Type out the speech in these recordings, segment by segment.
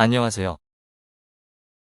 안녕하세요.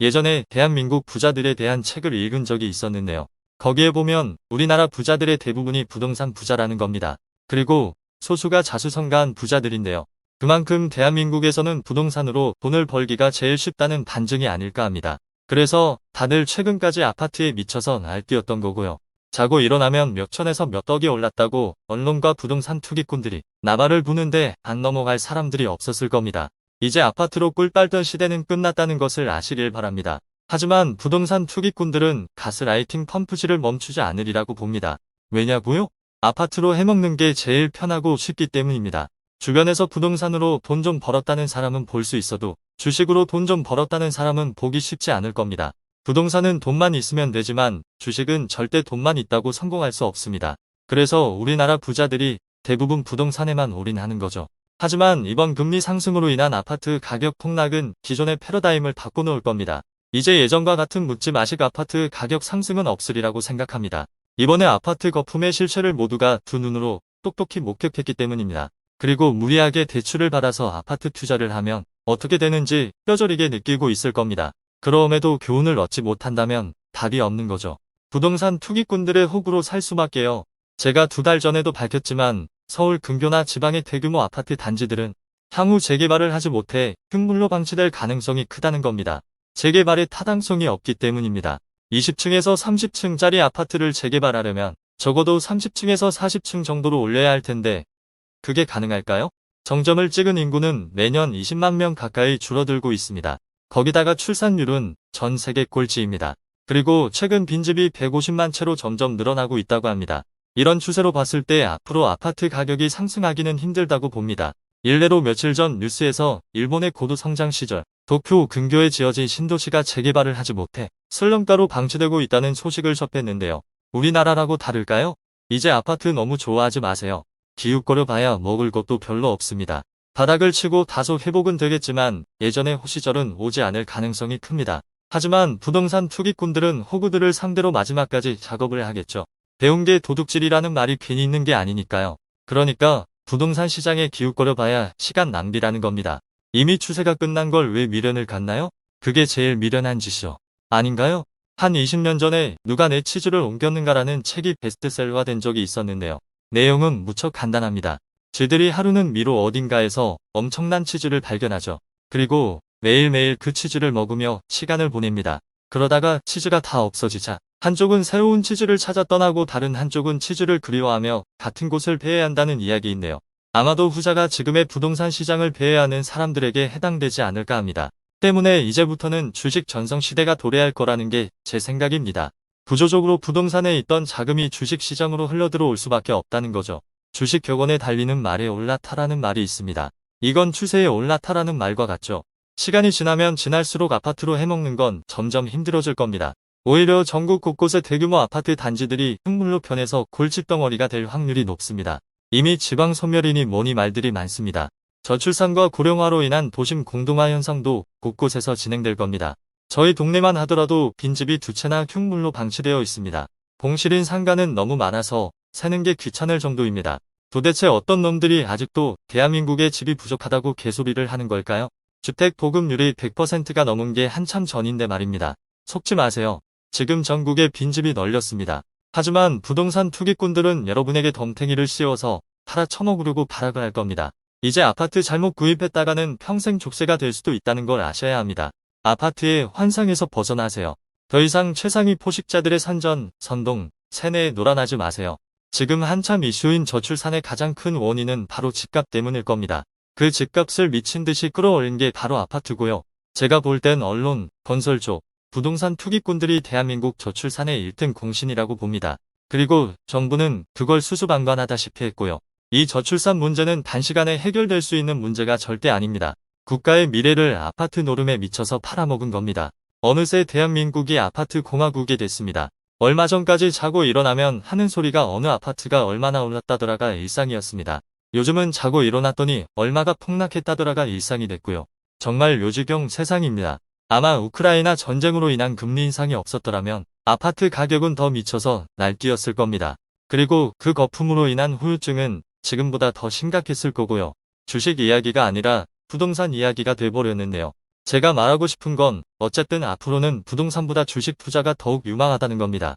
예전에 대한민국 부자들에 대한 책을 읽은 적이 있었는데요. 거기에 보면 우리나라 부자들의 대부분이 부동산 부자라는 겁니다. 그리고 소수가 자수성가한 부자들인데요. 그만큼 대한민국에서는 부동산으로 돈을 벌기가 제일 쉽다는 반증이 아닐까 합니다. 그래서 다들 최근까지 아파트에 미쳐서 날뛰었던 거고요. 자고 일어나면 몇 천에서 몇 억이 올랐다고 언론과 부동산 투기꾼들이 나발을 부는데 안 넘어갈 사람들이 없었을 겁니다. 이제 아파트로 꿀 빨던 시대는 끝났다는 것을 아시길 바랍니다. 하지만 부동산 투기꾼들은 가스라이팅 펌프질을 멈추지 않으리라고 봅니다. 왜냐고요? 아파트로 해먹는 게 제일 편하고 쉽기 때문입니다. 주변에서 부동산으로 돈 좀 벌었다는 사람은 볼 수 있어도 주식으로 돈 좀 벌었다는 사람은 보기 쉽지 않을 겁니다. 부동산은 돈만 있으면 되지만 주식은 절대 돈만 있다고 성공할 수 없습니다. 그래서 우리나라 부자들이 대부분 부동산에만 올인하는 거죠. 하지만 이번 금리 상승으로 인한 아파트 가격 폭락은 기존의 패러다임을 바꿔놓을 겁니다. 이제 예전과 같은 묻지마식 아파트 가격 상승은 없으리라고 생각합니다. 이번에 아파트 거품의 실체를 모두가 두 눈으로 똑똑히 목격했기 때문입니다. 그리고 무리하게 대출을 받아서 아파트 투자를 하면 어떻게 되는지 뼈저리게 느끼고 있을 겁니다. 그럼에도 교훈을 얻지 못한다면 답이 없는 거죠. 부동산 투기꾼들의 호구로 살 수밖에요. 제가 2달 전에도 밝혔지만 서울 근교나 지방의 대규모 아파트 단지들은 향후 재개발을 하지 못해 흙물로 방치될 가능성이 크다는 겁니다. 재개발의 타당성이 없기 때문입니다. 20층에서 30층짜리 아파트를 재개발하려면 적어도 30층에서 40층 정도로 올려야 할 텐데 그게 가능할까요? 정점을 찍은 인구는 매년 20만 명 가까이 줄어들고 있습니다. 거기다가 출산율은 전 세계 꼴찌입니다. 그리고 최근 빈집이 150만 채로 점점 늘어나고 있다고 합니다. 이런 추세로 봤을 때 앞으로 아파트 가격이 상승하기는 힘들다고 봅니다. 일례로 며칠 전 뉴스에서 일본의 고도 성장 시절 도쿄 근교에 지어진 신도시가 재개발을 하지 못해 슬럼가로 방치되고 있다는 소식을 접했는데요. 우리나라라고 다를까요? 이제 아파트 너무 좋아하지 마세요. 기웃거려 봐야 먹을 것도 별로 없습니다. 바닥을 치고 다소 회복은 되겠지만 예전의 호시절은 오지 않을 가능성이 큽니다. 하지만 부동산 투기꾼들은 호구들을 상대로 마지막까지 작업을 하겠죠. 배운 게 도둑질이라는 말이 괜히 있는 게 아니니까요. 그러니까 부동산 시장에 기웃거려 봐야 시간 낭비라는 겁니다. 이미 추세가 끝난 걸 왜 미련을 갖나요? 그게 제일 미련한 짓이요. 아닌가요? 한 20년 전에 누가 내 치즈를 옮겼는가라는 책이 베스트셀러가 된 적이 있었는데요. 내용은 무척 간단합니다. 쥐들이 하루는 미로 어딘가에서 엄청난 치즈를 발견하죠. 그리고 매일매일 그 치즈를 먹으며 시간을 보냅니다. 그러다가 치즈가 다 없어지자 한쪽은 새로운 치즈를 찾아 떠나고 다른 한쪽은 치즈를 그리워하며 같은 곳을 배회한다는 이야기인데요. 아마도 후자가 지금의 부동산 시장을 배회하는 사람들에게 해당되지 않을까 합니다. 때문에 이제부터는 주식 전성시대가 도래할 거라는 게 제 생각입니다. 구조적으로 부동산에 있던 자금이 주식 시장으로 흘러들어올 수밖에 없다는 거죠. 주식 격언에 달리는 말에 올라타라는 말이 있습니다. 이건 추세에 올라타라는 말과 같죠. 시간이 지나면 지날수록 아파트로 해먹는 건 점점 힘들어질 겁니다. 오히려 전국 곳곳의 대규모 아파트 단지들이 흙물로 변해서 골칫덩어리가 될 확률이 높습니다. 이미 지방 소멸이니 뭐니 말들이 많습니다. 저출산과 고령화로 인한 도심 공동화 현상도 곳곳에서 진행될 겁니다. 저희 동네만 하더라도 빈집이 2채나 흉물로 방치되어 있습니다. 봉실인 상가는 너무 많아서 세는 게 귀찮을 정도입니다. 도대체 어떤 놈들이 아직도 대한민국에 집이 부족하다고 개소리를 하는 걸까요? 주택 보급률이 100%가 넘은 게 한참 전인데 말입니다. 속지 마세요. 지금 전국에 빈집이 널렸습니다. 하지만 부동산 투기꾼들은 여러분에게 덤탱이를 씌워서 팔아 처먹으려고 발악을 할 겁니다. 이제 아파트 잘못 구입했다가는 평생 족쇄가 될 수도 있다는 걸 아셔야 합니다. 아파트의 환상에서 벗어나세요. 더 이상 최상위 포식자들의 선전, 선동, 세뇌에 놀아나지 마세요. 지금 한참 이슈인 저출산의 가장 큰 원인은 바로 집값 때문일 겁니다. 그 집값을 미친 듯이 끌어올린 게 바로 아파트고요. 제가 볼 땐 언론, 건설조, 부동산 투기꾼들이 대한민국 저출산의 1등 공신이라고 봅니다. 그리고 정부는 그걸 수수방관하다시피 했고요. 이 저출산 문제는 단시간에 해결될 수 있는 문제가 절대 아닙니다. 국가의 미래를 아파트 노름에 미쳐서 팔아먹은 겁니다. 어느새 대한민국이 아파트 공화국이 됐습니다. 얼마 전까지 자고 일어나면 하는 소리가 어느 아파트가 얼마나 올랐다더라가 일상이었습니다. 요즘은 자고 일어났더니 얼마가 폭락했다더라가 일상이 됐고요. 정말 묘지경 세상입니다. 아마 우크라이나 전쟁으로 인한 금리 인상이 없었더라면 아파트 가격은 더 미쳐서 날뛰었을 겁니다. 그리고 그 거품으로 인한 후유증은 지금보다 더 심각했을 거고요. 주식 이야기가 아니라 부동산 이야기가 돼버렸는데요. 제가 말하고 싶은 건 어쨌든 앞으로는 부동산보다 주식 투자가 더욱 유망하다는 겁니다.